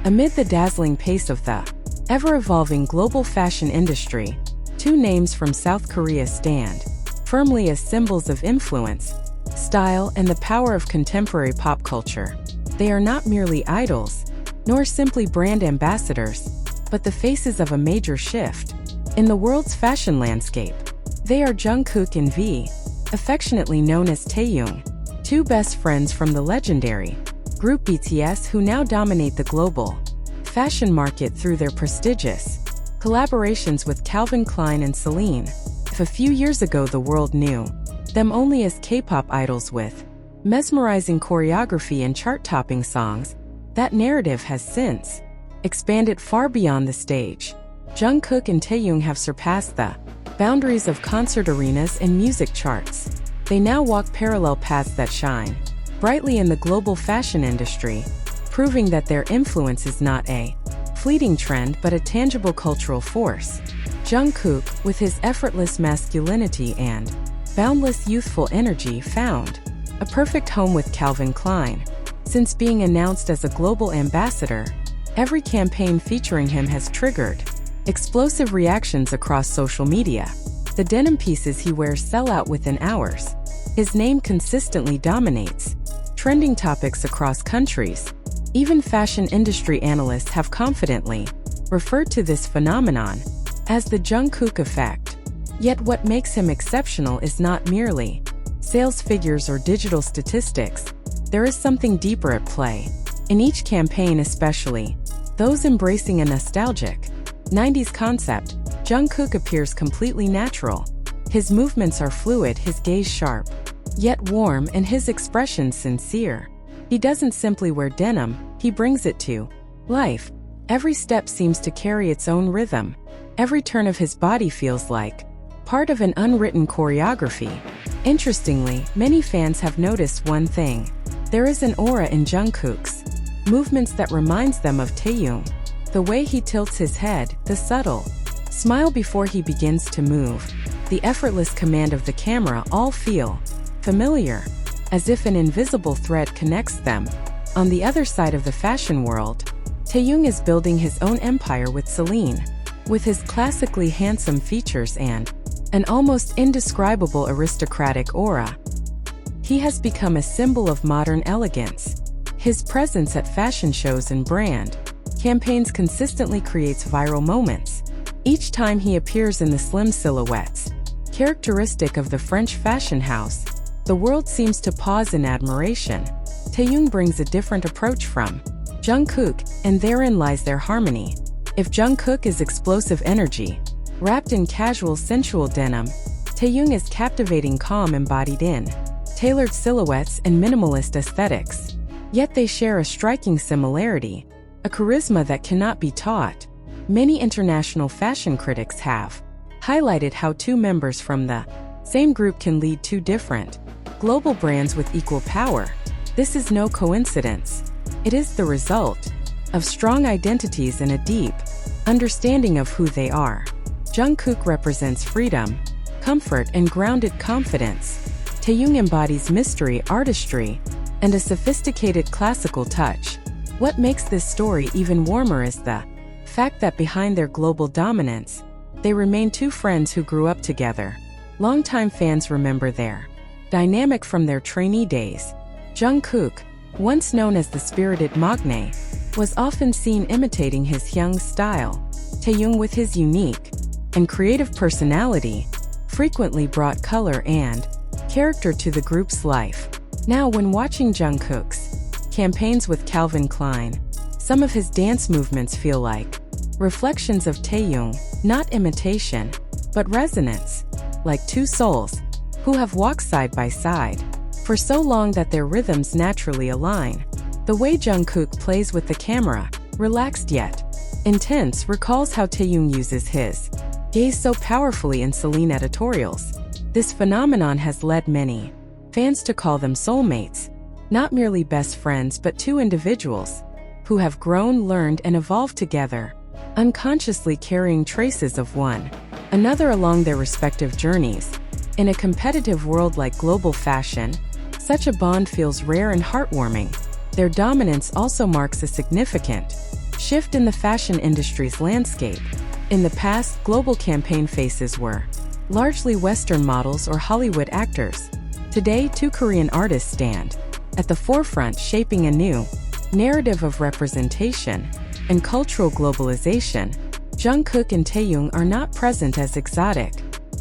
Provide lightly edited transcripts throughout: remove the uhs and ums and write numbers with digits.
Amid the dazzling pace of the ever-evolving global fashion industry, two names from South Korea stand firmly as symbols of influence, style, and the power of contemporary pop culture. They are not merely idols, nor simply brand ambassadors, but the faces of a major shift in the world's fashion landscape. They are Jungkook and V, affectionately known as Taehyung, two best friends from the legendary group BTS who now dominate the global fashion market through their prestigious collaborations with Calvin Klein and Celine. If a few years ago the world knew them only as K-pop idols with mesmerizing choreography and chart-topping songs, that narrative has since expanded far beyond the stage. Jungkook and Taehyung have surpassed the boundaries of concert arenas and music charts. They now walk parallel paths that shine brightly in the global fashion industry, proving that their influence is not a fleeting trend but a tangible cultural force. Jungkook, with his effortless masculinity and boundless youthful energy, found a perfect home with Calvin Klein. Since being announced as a global ambassador, every campaign featuring him has triggered explosive reactions across social media. The denim pieces he wears sell out within hours. His name consistently dominates trending topics across countries. Even fashion industry analysts have confidently referred to this phenomenon as the Jungkook effect. Yet what makes him exceptional is not merely sales figures or digital statistics. There is something deeper at play. In each campaign, especially those embracing a nostalgic 90s concept, Jungkook appears completely natural. His movements are fluid, his gaze sharp, yet warm, and his expressions sincere. He doesn't simply wear denim, he brings it to life. Every step seems to carry its own rhythm. Every turn of his body feels like part of an unwritten choreography. Interestingly, many fans have noticed one thing. There is an aura in Jungkook's movements that reminds them of Taehyung. The way he tilts his head, the subtle smile before he begins to move, the effortless command of the camera all feel familiar, as if an invisible thread connects them. On the other side of the fashion world, Taehyung is building his own empire with Celine. With his classically handsome features and an almost indescribable aristocratic aura, he has become a symbol of modern elegance. His presence at fashion shows and brand campaigns consistently creates viral moments. Each time he appears in the slim silhouettes characteristic of the French fashion house, the world seems to pause in admiration. Taehyung brings a different approach from Jungkook, and therein lies their harmony. If Jungkook is explosive energy, wrapped in casual sensual denim, Taehyung is captivating calm embodied in tailored silhouettes and minimalist aesthetics. Yet they share a striking similarity, a charisma that cannot be taught. Many international fashion critics have highlighted how two members from the same group can lead two different global brands with equal power. This is no coincidence. It is the result of strong identities and a deep understanding of who they are. Jungkook represents freedom, comfort, and grounded confidence. Taehyung embodies mystery, artistry, and a sophisticated classical touch. What makes this story even warmer is the fact that behind their global dominance, they remain two friends who grew up together. Longtime fans remember their dynamic from their trainee days. Jungkook, once known as the spirited magne, was often seen imitating his Hyung's style. Taehyung, with his unique and creative personality, frequently brought color and character to the group's life. Now, when watching Jungkook's campaigns with Calvin Klein, some of his dance movements feel like reflections of Taehyung, not imitation, but resonance, like two souls who have walked side by side for so long that their rhythms naturally align. The way Jungkook plays with the camera, relaxed yet intense, recalls how Taehyung uses his gaze so powerfully in Celine editorials. This phenomenon has led many fans to call them soulmates, not merely best friends but two individuals who have grown, learned, and evolved together, unconsciously carrying traces of one another along their respective journeys. In a competitive world like global fashion, such a bond feels rare and heartwarming. their dominance also marks a significant shift in the fashion industry's landscape. In the past, global campaign faces were largely Western models or Hollywood actors. Today, two Korean artists stand at the forefront, shaping a new narrative of representation and cultural globalization. Jungkook and Taehyung are not present as exotic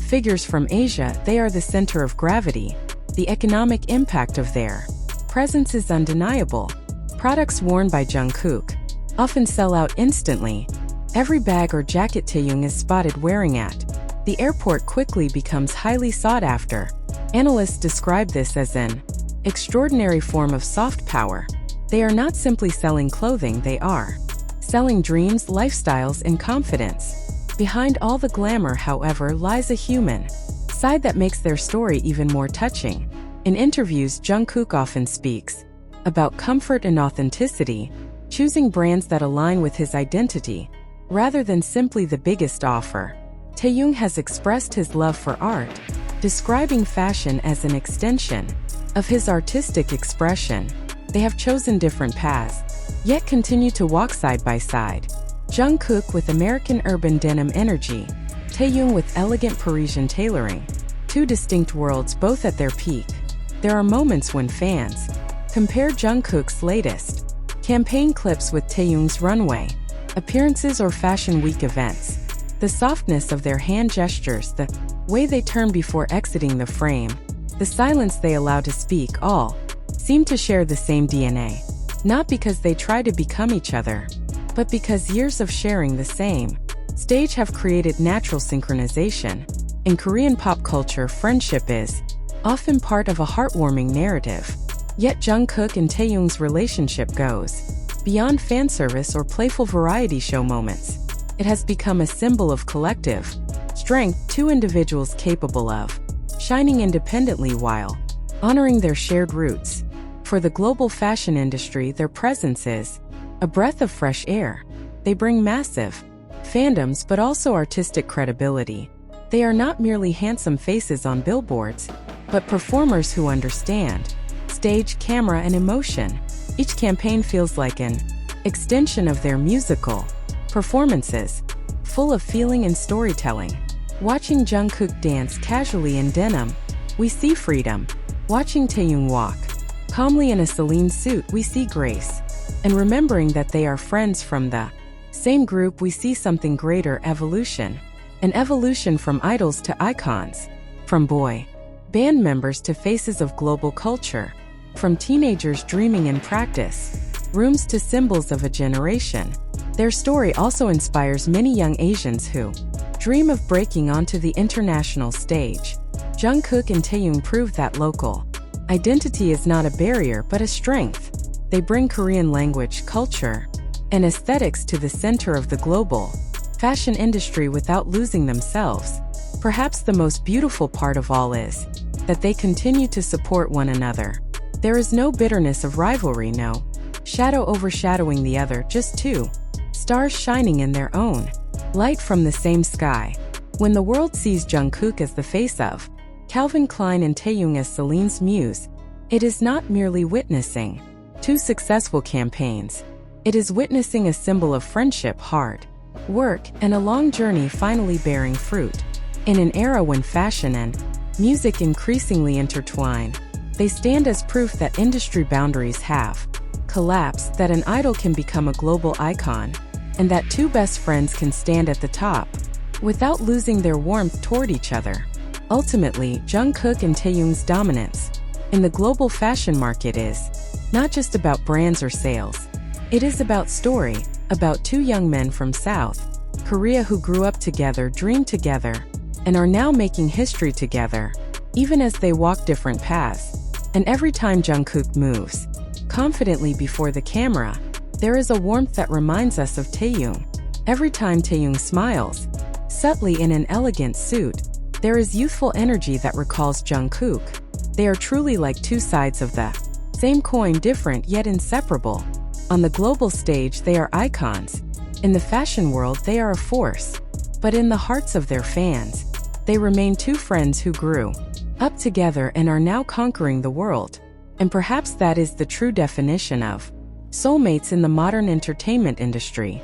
figures from Asia. They are the center of gravity. The economic impact of their presence is undeniable. Products worn by Jungkook often sell out instantly. Every bag or jacket Taehyung is spotted wearing at the airport quickly becomes highly sought after. Analysts describe this as an extraordinary form of soft power. They are not simply selling clothing, they are selling dreams, lifestyles, and confidence. Behind all the glamour, however, lies a human side that makes their story even more touching. In interviews, Jungkook often speaks about comfort and authenticity, choosing brands that align with his identity rather than simply the biggest offer. Taehyung has expressed his love for art, describing fashion as an extension of his artistic expression. They have chosen different paths, yet continue to walk side by side. Jungkook with American urban denim energy, Taehyung with elegant Parisian tailoring. Two distinct worlds, both at their peak. There are moments when fans compare Jungkook's latest campaign clips with Taehyung's runway appearances or Fashion Week events. The softness of their hand gestures, the way they turn before exiting the frame, the silence they allow to speak, all seem to share the same DNA. Not because they try to become each other, but because years of sharing the same stage have created natural synchronization. In Korean pop culture, friendship is often part of a heartwarming narrative. Yet Jungkook and Taehyung's relationship goes beyond fan service or playful variety show moments. It has become a symbol of collective strength, two individuals capable of shining independently while honoring their shared roots. For the global fashion industry, their presence is a breath of fresh air. They bring massive fandoms but also artistic credibility. They are not merely handsome faces on billboards, but performers who understand stage, camera, and emotion. Each campaign feels like an extension of their musical performances, full of feeling and storytelling. Watching Jungkook dance casually in denim, we see freedom. Watching Taehyung walk calmly in a Celine suit, we see grace. And remembering that they are friends from the same group, we see something greater: evolution. An evolution from idols to icons, from boy band members to faces of global culture, from teenagers dreaming in practice rooms to symbols of a generation. Their story also inspires many young Asians who dream of breaking onto the international stage. Jungkook and Taehyung prove that local identity is not a barrier but a strength. They bring Korean language, culture, and aesthetics to the center of the global fashion industry without losing themselves. Perhaps the most beautiful part of all is that they continue to support one another. There is no bitterness of rivalry, no shadow overshadowing the other, just two stars shining in their own light from the same sky. When the world sees Jungkook as the face of Calvin Klein and Taehyung as Celine's muse, it is not merely witnessing two successful campaigns. It is witnessing a symbol of friendship, hard work, and a long journey finally bearing fruit. In an era when fashion and music increasingly intertwine, they stand as proof that industry boundaries have collapsed, that an idol can become a global icon, and that two best friends can stand at the top without losing their warmth toward each other. Ultimately, Jungkook and Taehyung's dominance in the global fashion market is not just about brands or sales. It is about story, about two young men from South Korea who grew up together, dreamed together, and are now making history together, even as they walk different paths. And every time Jungkook moves confidently before the camera, there is a warmth that reminds us of Taehyung. Every time Taehyung smiles subtly in an elegant suit, there is youthful energy that recalls Jungkook. They are truly like two sides of the same coin, different yet inseparable. On the global stage, they are icons. In the fashion world, they are a force. But in the hearts of their fans, they remain two friends who grew up together and are now conquering the world. And perhaps that is the true definition of soulmates in the modern entertainment industry.